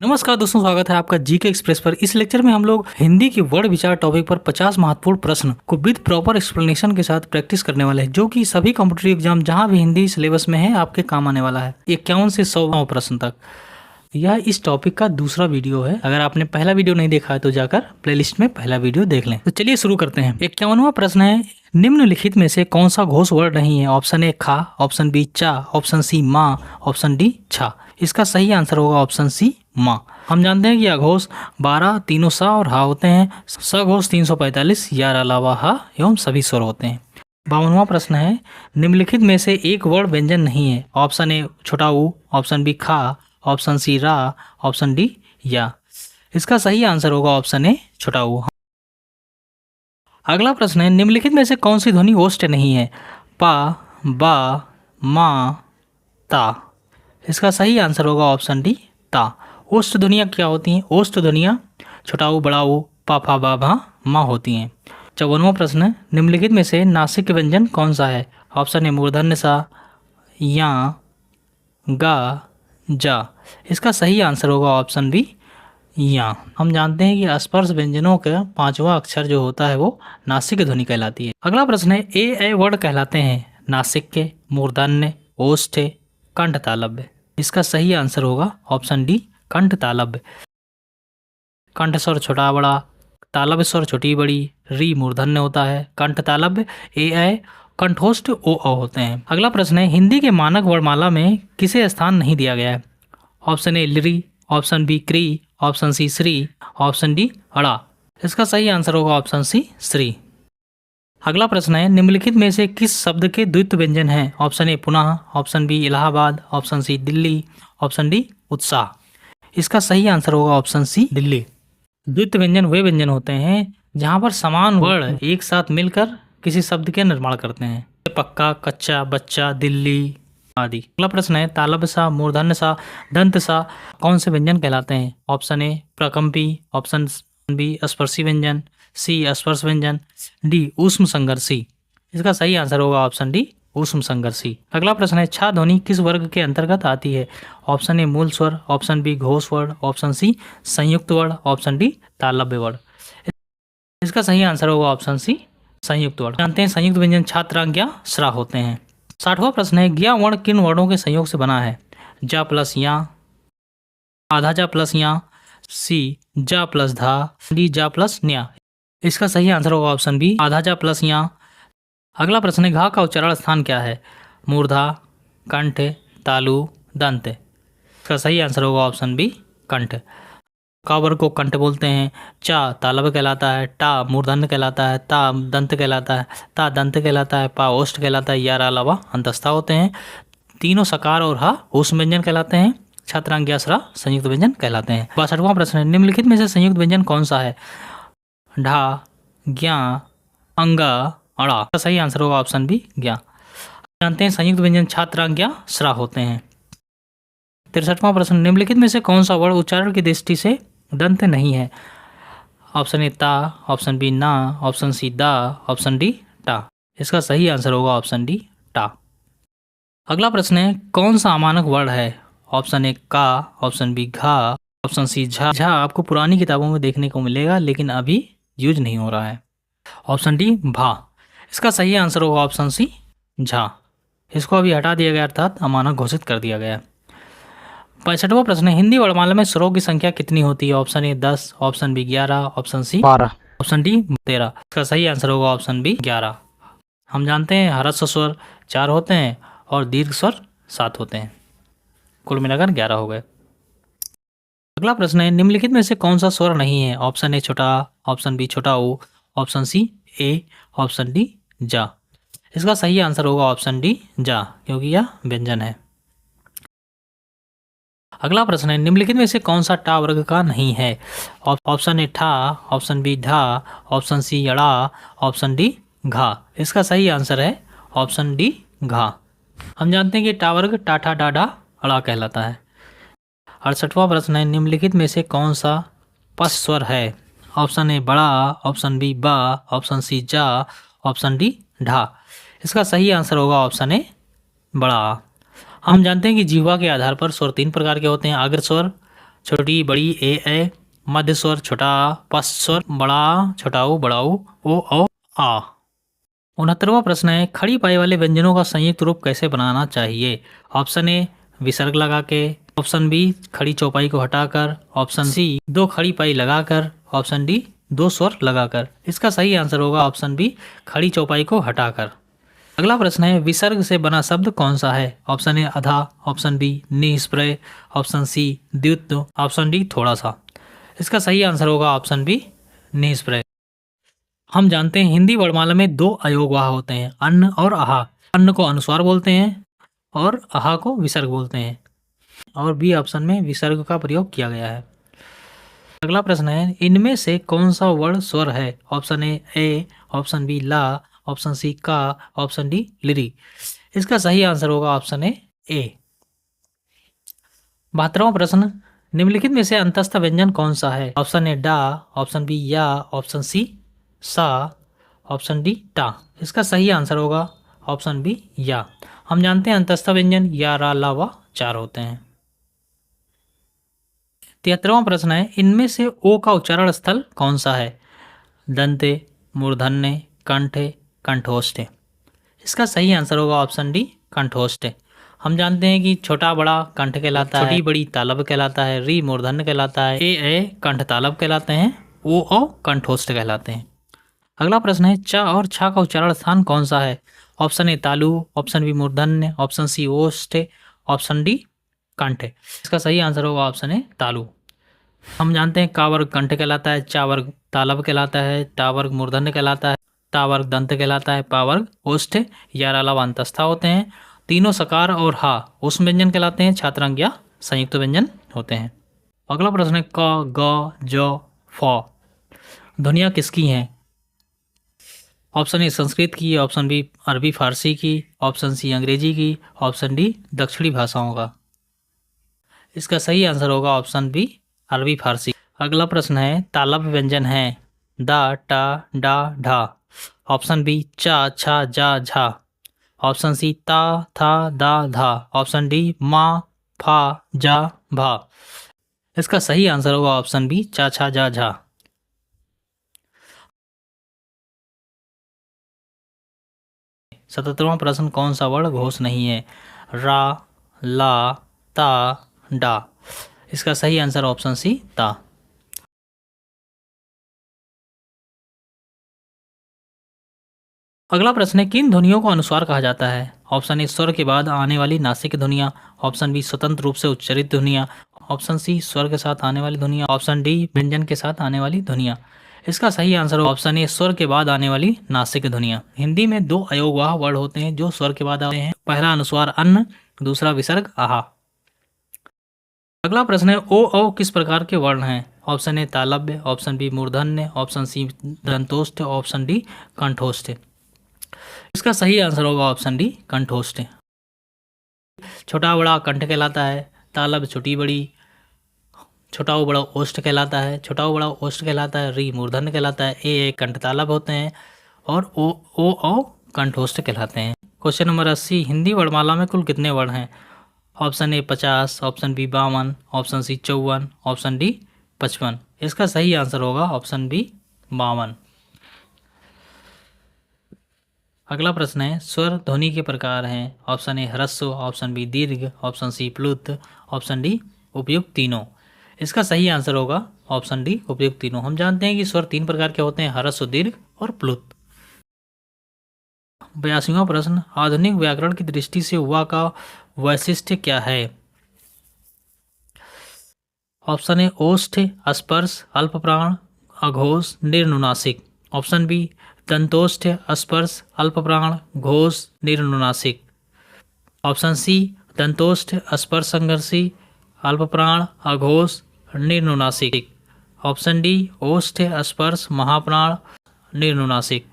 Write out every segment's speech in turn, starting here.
नमस्कार दोस्तों, स्वागत है आपका जीके एक्सप्रेस पर। इस लेक्चर में हम लोग हिंदी की वर्ड विचार टॉपिक पर 50 महत्वपूर्ण प्रश्न को विद प्रॉपर एक्सप्लेनेशन के साथ प्रैक्टिस करने वाले हैं, जो कि सभी कॉम्पिटिटिव एग्जाम जहां भी हिंदी सिलेबस में है आपके काम आने वाला है। 51 से 100 प्रश्न तक। यह इस टॉपिक का दूसरा वीडियो है। अगर आपने पहला वीडियो नहीं देखा है तो जाकर प्लेलिस्ट में पहला वीडियो देख लें। तो चलिए शुरू करते हैं। 51वां प्रश्न है, निम्नलिखित में से कौन सा घोष वर्ड नहीं है? ऑप्शन ए खा, ऑप्शन बी चा, ऑप्शन सी माँ, ऑप्शन डी छा। इसका सही आंसर होगा ऑप्शन सी माँ। हम जानते हैं कि अघोष 12 तीनों सा और हा होते हैं। सघोष 345 यार अलावा हा एवं सभी स्वर होते हैं। 52वां प्रश्न है, निम्नलिखित में से एक वर्ण व्यंजन नहीं है? ऑप्शन ए छोटा ऊ, ऑप्शन बी खा, ऑप्शन सी रा, ऑप्शन डी या। इसका सही आंसर होगा ऑप्शन ए छोटा ऊ। अगला प्रश्न है, निम्नलिखित में से कौन सी ध्वनि ओष्ठ नहीं है? पा, बा, मा, ता। इसका सही आंसर होगा ऑप्शन डी ता। ओष्ठ ध्वनियाँ क्या होती हैं? ओष्ठ ध्वनियाँ छोटा ऊ, बड़ा ऊ, पा, फा, बा, भा, मा होती हैं। 54वां प्रश्न है, निम्नलिखित में से नासिक व्यंजन कौन सा है? ऑप्शन ए मूर्धन्य सा, या, गा, जा। इसका सही आंसर होगा ऑप्शन बी या। हम जानते हैं कि स्पर्श व्यंजनों का 5वां अक्षर जो होता है वो नासिक ध्वनि कहलाती है। अगला प्रश्न है, ए वर्ण कहलाते हैं नासिक के, मूर्धन्य, ओष्ठ, कंठ तालव्य। इसका सही आंसर होगा ऑप्शन डी कंठ तालव्य। कंठ स्वर छोटा बड़ा, तालव्य स्वर छोटी बड़ी, री मूर्धन्य होता है, कंठ तालव्य ए कंठोष्ठ ओ होते हैं। अगला प्रश्न है, हिंदी के मानक वर्णमाला में किसे स्थान नहीं दिया गया है? ऑप्शन ए लिरी, ऑप्शन बी क्री, ऑप्शन सी श्री, ऑप्शन डी अड़ा। इसका सही आंसर होगा ऑप्शन सी श्री। अगला प्रश्न है, निम्नलिखित में से किस शब्द के द्वित्व व्यंजन हैं? ऑप्शन ए पुनः, option B Allahabad, option C Delhi, option D उत्साह। इसका सही आंसर होगा ऑप्शन सी दिल्ली। द्वित्व व्यंजन वे व्यंजन होते हैं जहां पर समान वर्ण एक साथ मिलकर किसी शब्द के निर्माण करते हैं। पक्का, कच्चा, बच्चा, दिल्ली आदि। अगला प्रश्न है, तालव्य सा, मूर्धन्य सा, दंत सा कौन से व्यंजन कहलाते हैं? ऑप्शन ए प्रकंपी, ऑप्शन बी स्पर्शी व्यंजन, सी स्पर्श व्यंजन, डी ऊष्म संघर्षी। इसका सही आंसर होगा ऑप्शन डी ऊष्म संघर्षी। अगला प्रश्न है, छा ध्वनि किस वर्ग के अंतर्गत आती है? ऑप्शन ए मूल स्वर, ऑप्शन बी घोष वर्ण, ऑप्शन सी संयुक्त वर्ण, ऑप्शन डी तालव्य वर्ण। इसका सही आंसर होगा ऑप्शन सी संयुक्त वर्ण। जानते हैं संयुक्त व्यंजन छात्र ज्ञा श्रा होते हैं। 60वां प्रश्न है, ज्ञा वर्ण किन वर्णों के संयोग से बना है? जा प्लस या, आधा जा प्लस या, सी जा प्लस धा, डी जा प्लस न्या। इसका सही आंसर होगा ऑप्शन बी आधा जा प्लस या। अगला प्रश्न है, घा का उच्चारण स्थान क्या है? मूर्धा, कंठ, तालु, दंत। इसका सही आंसर होगा ऑप्शन बी कंठ। का वर्ग को कंठ बोलते हैं। चा तालव्य कहलाता है, टा मूर्धन्य कहलाता है, ता दंत कहलाता है, ता दंत कहलाता है, पा ओष्ठ कहलाता है, यार अलावा अंतस्था होते हैं। तीनों सकार और हा ऊष्म व्यंजन कहलाते हैं। छात्रांग ज्ञासरा संयुक्त व्यंजन कहलाते हैं। 62वां प्रश्न है, निम्नलिखित में से संयुक्त व्यंजन कौन सा है? ढा, ज्ञा, अंगा, अड़ा। इसका सही आंसर होगा ऑप्शन बी ज्ञा। जानते हैं संयुक्त व्यंजन छात्रांग ज्ञा श्रा होते हैं। 63वां प्रश्न, निम्नलिखित में से कौन सा वर्ण उच्चारण की दृष्टि से दंत नहीं है? ऑप्शन ए ता, ऑप्शन बी ना, ऑप्शन सी दा, ऑप्शन डी टा। इसका सही आंसर होगा ऑप्शन डी टा। अगला प्रश्न है, कौन सा अमानक वर्ण है? ऑप्शन ए का, ऑप्शन बी घा, ऑप्शन सी झा। झा आपको पुरानी किताबों में देखने को मिलेगा लेकिन अभी यूज नहीं हो रहा है। ऑप्शन डी भा। इसका सही आंसर होगा ऑप्शन सी झा। इसको अभी हटा दिया गया अर्थात अमानक घोषित कर दिया गया। 65वां प्रश्न है, हिंदी वर्णमाला में स्वरों की संख्या कितनी होती है? Option A 10, option B 11, option C 12, option D 13। इसका सही आंसर होगा ऑप्शन बी 11। हम जानते हैं ह्रस्व स्वर 4 होते हैं और दीर्घ स्वर 7 होते हैं। कुल मिलाकर 11 हो गए। अगला प्रश्न है, निम्नलिखित में से कौन सा स्वर नहीं है? ऑप्शन ए छोटा, ऑप्शन बी छोटा ओ, ऑप्शन सी ए, ऑप्शन डी जा। इसका सही आंसर होगा ऑप्शन डी जा, क्योंकि यह व्यंजन है। अगला प्रश्न है, निम्नलिखित में से कौन सा टा वर्ग का नहीं है? ऑप्शन ए ठा, ऑप्शन बी ढा, ऑप्शन सी अड़ा, ऑप्शन डी घा। इसका सही आंसर है ऑप्शन डी घा। हम जानते हैं कि टा वर्ग टाठा डाडा अड़ा कहलाता है। 68वां प्रश्न है, निम्नलिखित में से कौन सा पश स्वर है? ऑप्शन ए बड़ा, ऑप्शन बी बा, ऑप्शन सी जा, ऑप्शन डी ढा। इसका सही आंसर होगा ऑप्शन ए बड़ा। हम जानते हैं कि जीवा के आधार पर स्वर 3 प्रकार के होते हैं, अग्र स्वर, छोटी बड़ी ए, मध्य स्वर छोटा आ, पश्च स्वर बड़ा छोटा ऊ बड़ा ओ औ आ। 69वां प्रश्न है, खड़ी पाई वाले व्यंजनों का संयुक्त रूप कैसे बनाना चाहिए? ऑप्शन ए विसर्ग लगा के, ऑप्शन बी खड़ी चौपाई को हटाकर, ऑप्शन सी दो खड़ी पाई लगाकर, ऑप्शन डी दो स्वर लगाकर। इसका सही आंसर होगा ऑप्शन बी खड़ी चौपाई को हटाकर। अगला प्रश्न है, विसर्ग से बना शब्द कौन सा है? ऑप्शन ए आधा, ऑप्शन बी निष्प्रय, ऑप्शन सी द्युत, ऑप्शन डी थोड़ा सा। इसका सही आंसर होगा ऑप्शन बी निष्प्रय। हम जानते हैं हिंदी वर्णमाला में दो अयोगवाह होते हैं, अन्न और आहा। अन्न को अनुस्वार बोलते हैं और आहा को विसर्ग बोलते हैं, और बी ऑप्शन में विसर्ग का प्रयोग किया गया है। अगला प्रश्न है, इनमें से कौन सा वर्ण स्वर है? ऑप्शन ए, ऑप्शन बी ला, ऑप्शन सी का, ऑप्शन डी लिरी। इसका सही आंसर होगा ऑप्शन ए। 72वां प्रश्न, निम्नलिखित में से अंतस्थ व्यंजन कौन सा है? ऑप्शन ए डा, ऑप्शन बी या, ऑप्शन सी सा, ऑप्शन डी टा। इसका सही आंसर होगा ऑप्शन बी या। हम जानते हैं अंतस्थ व्यंजन या, रा, ला, वा 4 होते हैं। 73वां प्रश्न है, इनमें से ओ का उच्चारण स्थल कौन सा है? दंते, मूर्धन्य, कंठे, कंठोष्ठे। इसका सही आंसर होगा ऑप्शन डी कंठोष्ठे। हम जानते हैं कि छोटा बड़ा कंठ कहलाता है, छोटी बड़ी तालब कहलाता है, री मूर्धन्य कहलाता है, ए कंठ तालब कहलाते हैं, ओ कंठोष्ठ कहलाते हैं। अगला प्रश्न है, चा और छा का उच्चारण स्थान कौन सा है? ऑप्शन ए तालु, ऑप्शन बी मूर्धन्य, ऑप्शन सी ओष्ठे, ऑप्शन डी कंठ। इसका सही आंसर होगा ऑप्शन ए तालु। हम जानते हैं का वर्ग कंठ कहलाता है, चा वर्ग तालब कहलाता है, टा वर्ग मूर्धन्य कहलाता है, ता वर्ग दंत कहलाता है, पा वर्ग ओष्ठ, या अलावा अंतस्था होते हैं। तीनों सकार और हा उष्म व्यंजन कहलाते हैं, छात्रांक या संयुक्त व्यंजन होते हैं। अगला प्रश्न है, क, ग, ज, फ ध्वनियाँ किसकी हैं? ऑप्शन ए संस्कृत की, ऑप्शन बी अरबी फारसी की, ऑप्शन सी अंग्रेजी की, ऑप्शन डी दक्षिणी भाषाओं का। इसका सही आंसर होगा ऑप्शन बी अरबी फारसी। अगला प्रश्न है, तालब व्यंजन है दा, टा, डा, ढा। ऑप्शन बी चा, छा, जा, झा, ऑप्शन सी ता, था, दा, धा, ऑप्शन डी मा, फा, जा, भा। इसका सही आंसर होगा ऑप्शन बी चा, छा, जा, झा। 77वां प्रश्न, कौन सा वर्ण घोष नहीं है? रा, ला, ता, डा। इसका सही आंसर ऑप्शन सी ता। अगला प्रश्न है, किन ध्वनियों को अनुस्वार कहा जाता है? ऑप्शन ए स्वर के बाद आने वाली नासिक ध्वनियाँ, ऑप्शन बी स्वतंत्र रूप से उच्चरित ध्वनियाँ, ऑप्शन सी स्वर के साथ आने वाली ध्वनियाँ, ऑप्शन डी व्यंजन के साथ आने वाली ध्वनियाँ। इसका सही आंसर ऑप्शन ए स्वर के बाद आने वाली नासिक ध्वनियाँ। हिंदी में दो अयोगवाह वर्ण होते हैं जो स्वर के बाद आते हैं, पहला अनुस्वार अन्न, दूसरा विसर्ग आहा। अगला प्रश्न है, ओ औ किस प्रकार के वर्ण हैं? ऑप्शन ए तालव्य, ऑप्शन बी मूर्धन्य, ऑप्शन सी दंतोष्ठ, ऑप्शन डी कंठोष्ठ। इसका सही आंसर होगा ऑप्शन डी कंठोष्ठ। छोटा बड़ा कंठ कहलाता है, तालब छोटी बड़ी, छोटा बड़ा ओष्ठ कहलाता है, छोटा बड़ा ओष्ठ कहलाता है, री मूर्धन्य कहलाता है, ए कंठ तालब होते हैं, और ओ कंठोष्ठ कहलाते हैं। क्वेश्चन नंबर 80, हिंदी वर्णमाला में कुल कितने वर्ण हैं? Option A 50, option B 52, option C 54, option D 55। इसका सही आंसर होगा ऑप्शन बी 52। अगला प्रश्न है, स्वर ध्वनि के प्रकार हैं। ऑप्शन ए ह्रस्व, ऑप्शन बी दीर्घ, ऑप्शन सी प्लुत, ऑप्शन डी उपयुक्त तीनों। इसका सही आंसर होगा ऑप्शन डी उपयुक्त तीनों। हम जानते हैं कि स्वर 3 प्रकार के होते हैं, ह्रस्व, दीर्घ और प्लुत। 82वां प्रश्न, आधुनिक व्याकरण की दृष्टि से वा का वैशिष्ट्य क्या है? ऑप्शन ए ओष्ठ, स्पर्श, अल्प प्राण, अघोष, निर्नुनासिक, ऑप्शन बी दंतोष्ठ, स्पर्श, अल्प प्राण, घोष, निर्नुनासिक, ऑप्शन सी दंतोष्ठ, स्पर्श संघर्षी, अल्प प्राण, अघोष, निर्नुनासिक, ऑप्शन डी ओष्ठ, स्पर्श, महाप्राण, निर्नुनासिक।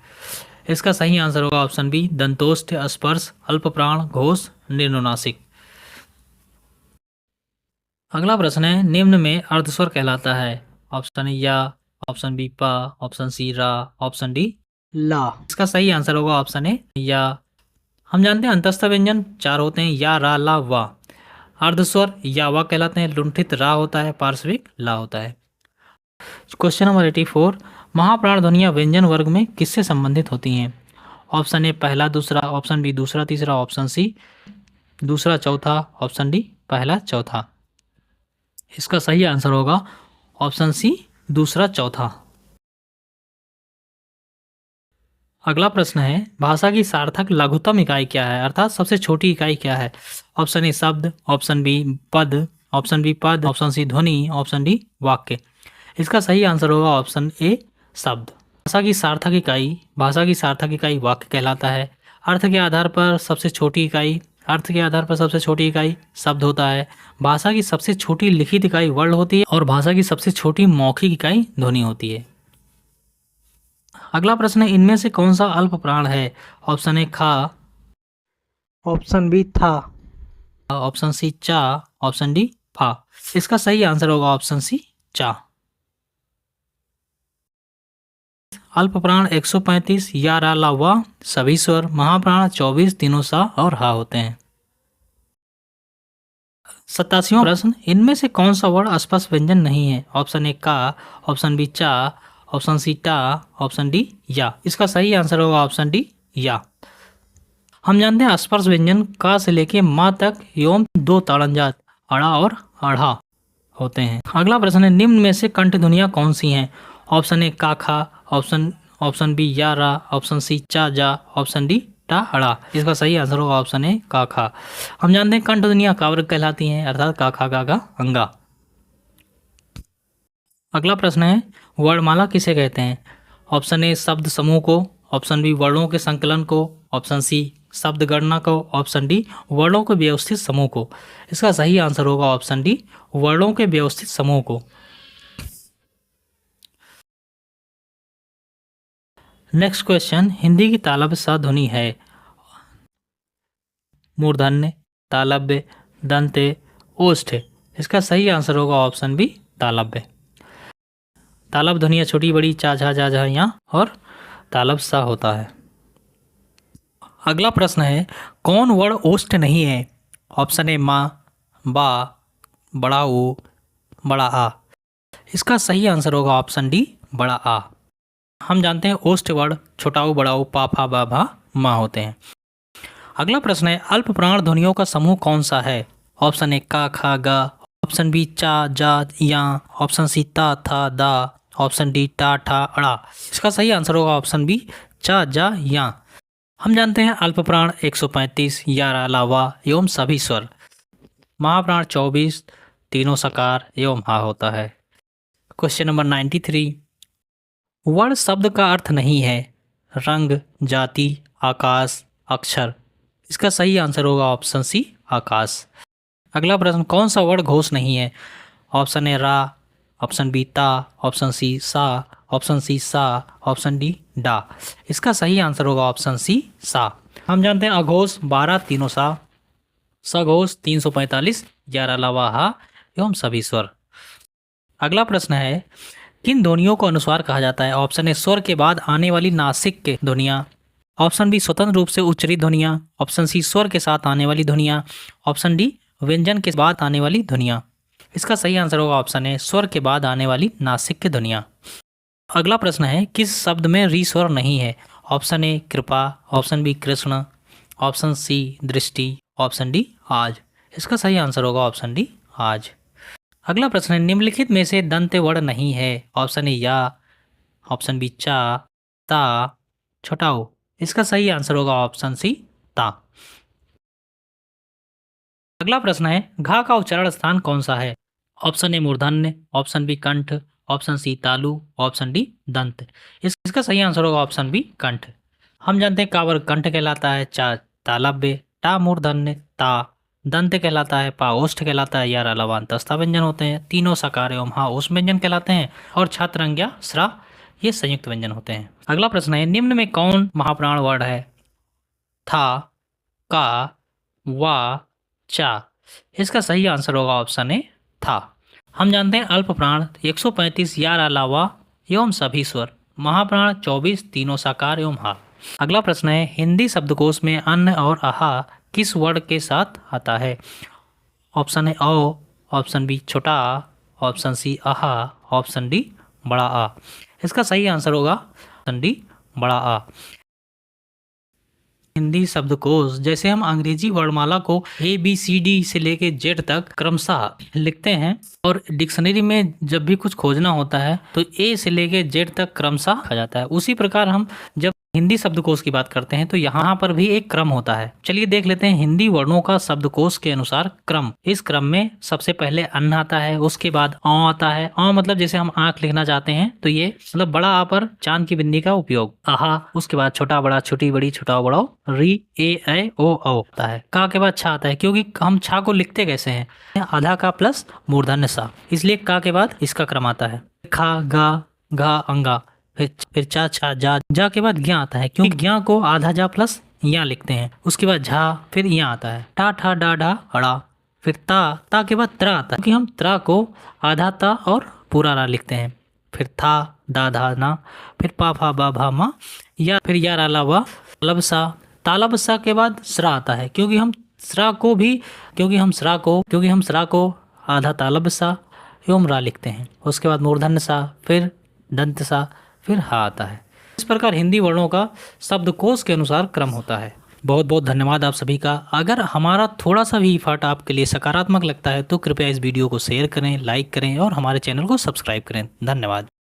इसका सही आंसर होगा ऑप्शन बी दंतोष्ठ, स्पर्श, अल्प प्राण, घोष, निर्नुनासिक। अगला प्रश्न है, निम्न में अर्धस्वर कहलाता है। ऑप्शन ए या, ऑप्शन बी पा, ऑप्शन सी रा, ऑप्शन डी ला। इसका सही आंसर होगा ऑप्शन ए या। हम जानते हैं अंतस्थ व्यंजन 4 होते हैं, या, रा, ला, वा। अर्धस्वर या वा कहलाते हैं, लुंठित रा होता है, पार्श्विक ला होता है। क्वेश्चन नंबर 84, महाप्राण ध्वनियाँ व्यंजन वर्ग में किससे संबंधित होती हैं? ऑप्शन ए पहला दूसरा, ऑप्शन बी दूसरा तीसरा, ऑप्शन सी दूसरा चौथा, ऑप्शन डी पहला चौथा। इसका सही आंसर होगा ऑप्शन सी दूसरा चौथा। अगला प्रश्न है, भाषा की सार्थक लघुत्तम इकाई क्या है, अर्थात सबसे छोटी इकाई क्या है? ऑप्शन ए शब्द, ऑप्शन बी पद, ऑप्शन बी पद, ऑप्शन सी ध्वनि, ऑप्शन डी वाक्य। इसका सही आंसर होगा ऑप्शन ए शब्द। भाषा की सार्थक इकाई वाक्य कहलाता है। अर्थ के आधार पर सबसे छोटी इकाई शब्द होता है। भाषा की सबसे छोटी लिखित इकाई वर्ण होती है और भाषा की सबसे छोटी मौखिक इकाई ध्वनि होती है। अगला प्रश्न है, इनमें से कौन सा अल्प प्राण है? ऑप्शन ए खा, ऑप्शन बी था, ऑप्शन सी चा, ऑप्शन डी फा। इसका सही आंसर होगा ऑप्शन सी चा। अल्प प्राण 135 या रा ला वा सभी स्वर, महाप्राण 24 तीनों सा और हा होते हैं। 87वां प्रश्न, इनमें से कौन सा वर्ण स्पर्श व्यंजन नहीं है? ऑप्शन ए का, ऑप्शन बी चा, ऑप्शन सी टा, ऑप्शन डी या। इसका सही आंसर होगा ऑप्शन डी या। हम जानते हैं स्पर्श व्यंजन का से लेके माँ तक एवं 2 ताड़नजात अड़ा और आढ़ा होते हैं। अगला प्रश्न है, निम्न में से कंठ ध्वनियाँ कौन सी हैं? ऑप्शन ए का खा, ऑप्शन बी या रा, ऑप्शन सी चा जा, ऑप्शन डी टा अड़ा। इसका सही आंसर होगा ऑप्शन ए का खा। हम जानते हैं कंठ ध्वनियाँ कावर्ग कहलाती हैं, अर्थात का खा गा गा अंगा। अगला प्रश्न है, वर्णमाला किसे कहते हैं? ऑप्शन ए शब्द समूह को, ऑप्शन बी वर्णों के संकलन को, ऑप्शन सी शब्द गणना को, ऑप्शन डी वर्णों के व्यवस्थित समूह को। इसका सही आंसर होगा ऑप्शन डी वर्णों के व्यवस्थित समूह को। नेक्स्ट क्वेश्चन, हिंदी की तालव्य सा ध्वनि है? मूर्धन्य, तालव्य, दंत्य, ओष्ठ। इसका सही आंसर होगा ऑप्शन बी तालव्य। तालव्य ध्वनियाँ छोटी बड़ी चा झा जा झा या और तालव्य सा होता है। अगला प्रश्न है, कौन वर्ण ओष्ठ नहीं है? ऑप्शन ए माँ, बा, बड़ा ऊ, बड़ा आ। इसका सही आंसर होगा ऑप्शन डी बड़ा आ। हम जानते हैं ओष्ठ वर्ण छोटा ऊ, बड़ा ऊ, पा फा बा भा माँ होते हैं। अगला प्रश्न है, अल्प प्राण ध्वनियों का समूह कौन सा है? ऑप्शन ए का खा गा, ऑप्शन बी चा जा या, ऑप्शन सी ता था दा, ऑप्शन डी टा ठा अड़ा। इसका सही आंसर होगा ऑप्शन बी चा जा या। हम जानते हैं अल्प प्राण 135 या रा ला वा एवं सभी स्वर, महाप्राण 24 तीनों सकार एवं हा होता है। क्वेश्चन नंबर 93, वर्ण शब्द का अर्थ नहीं है, रंग, जाति, आकाश, अक्षर। इसका सही आंसर होगा ऑप्शन सी आकाश। अगला प्रश्न, कौन सा वर्ण घोष नहीं है? ऑप्शन ए रा, ऑप्शन बी ता, ऑप्शन सी सा, ऑप्शन सी सा, ऑप्शन डी डा। इसका सही आंसर होगा ऑप्शन सी सा। हम जानते हैं अघोष 12 तीनों सा, सघोष 345 11 लावा हा एवं सभी स्वर। अगला प्रश्न है, किन ध्वनियों को अनुस्वार कहा जाता है? ऑप्शन ए स्वर के बाद आने वाली नासिक के ध्वनियाँ, ऑप्शन बी स्वतंत्र रूप से उच्चरित ध्वनियाँ, ऑप्शन सी स्वर के साथ आने वाली ध्वनियाँ, ऑप्शन डी व्यंजन के बाद आने वाली ध्वनियाँ। इसका सही आंसर होगा ऑप्शन ए स्वर के बाद आने वाली नासिक के ध्वनियाँ। अगला प्रश्न है, किस शब्द में री स्वर नहीं है? ऑप्शन ए कृपा, ऑप्शन बी कृष्ण, ऑप्शन सी दृष्टि, ऑप्शन डी आज। इसका सही आंसर होगा ऑप्शन डी आज। अगला प्रश्न है, निम्नलिखित में से दंत्य वर्ण नहीं है? ऑप्शन ए या, ऑप्शन बी चा, ता, छोटा ओ। इसका सही आंसर होगा ऑप्शन सी ता। अगला प्रश्न है, घा का उच्चारण स्थान कौन सा है? ऑप्शन ए मूर्धन्य, ऑप्शन बी कंठ, ऑप्शन सी तालु, ऑप्शन डी दंत। इसका सही आंसर होगा ऑप्शन बी कंठ। हम जानते हैं कावर कंठ कहलाता है, चा तालव्य, टा मूर्धन्य, ता दंत कहलाता है, पा ओष्ठ कहलाता है, या लवांतस्था व्यंजन होते हैं, तीनों सकार एवं हा ओष्ठ व्यंजन कहलाते हैं, और छात्रंग्या स्रा ये संयुक्त व्यंजन होते हैं। अगला प्रश्न है, निम्न में कौन महाप्राण वर्ण है? था, का, वा, चा। इसका सही आंसर होगा ऑप्शन ए था। हम जानते हैं अल्प प्राण 135 या अलावा एवं सभी स्वर, महाप्राण 24 तीनों साकार एवं हा। अगला प्रश्न है, हिंदी शब्दकोश में अन्न और आहा किस वर्ण के साथ आता है? ऑप्शन है औ, ऑप्शन बी छोटा आ, ऑप्शन सी आहा, ऑप्शन डी बड़ा आ। इसका सही आंसर होगा ऑप्शन डी बड़ा आ। हिंदी शब्दकोश, जैसे हम अंग्रेजी वर्णमाला को ABCD से लेके जेड तक क्रमशः लिखते हैं और डिक्शनरी में जब भी कुछ खोजना होता है तो ए से लेके जेड तक क्रमशः आ जाता है, उसी प्रकार हम जब हिंदी शब्दकोश की बात करते हैं तो यहाँ पर भी एक क्रम होता है। चलिए देख लेते हैं हिंदी वर्णों का शब्दकोश के अनुसार क्रम। इस क्रम में सबसे पहले अन्न आता है, उसके बाद औ आता है। औ मतलब जैसे हम आंख लिखना चाहते हैं तो ये मतलब बड़ा आ पर चांद की बिंदी का उपयोग, आहा, उसके बाद छोटा बड़ा, छोटी बड़ी, छोटा बड़ा, री, ए ओ औ होता है। का के बाद छा आता है, क्योंकि हम छा को लिखते कैसे हैं, आधा का प्लस मूर्धन्य सा, इसलिए का के बाद इसका क्रम आता है। खा, गा, घा, अंगा, फिर चा, छा, जा के बाद ज्ञा आता है, क्योंकि ज्ञा को आधा जा प्लस या लिखते हैं। उसके बाद झा, फिर या आता है। टा, ठा, डा, ढा, अड़ा, फिर ता के बाद त्रा आता है, क्योंकि हम त्रा को आधा ता और पूरा रा लिखते हैं। फिर था, दा, धा, ना, फिर पा, फा, बा, भा, मा, या फिर या, रा, ला, वा, लबसा। तालबसा के बाद स्रा आता है, क्योंकि हम स्रा को आधा तालबसा एवं रा लिखते हैं। उसके बाद मूर्धन्य सा, फिर दंत सा, फिर हा आता है। इस प्रकार हिंदी वर्णों का शब्दकोश के अनुसार क्रम होता है। बहुत बहुत धन्यवाद आप सभी का। अगर हमारा थोड़ा सा भी इफर्ट आपके लिए सकारात्मक लगता है तो कृपया इस वीडियो को शेयर करें, लाइक करें और हमारे चैनल को सब्सक्राइब करें। धन्यवाद।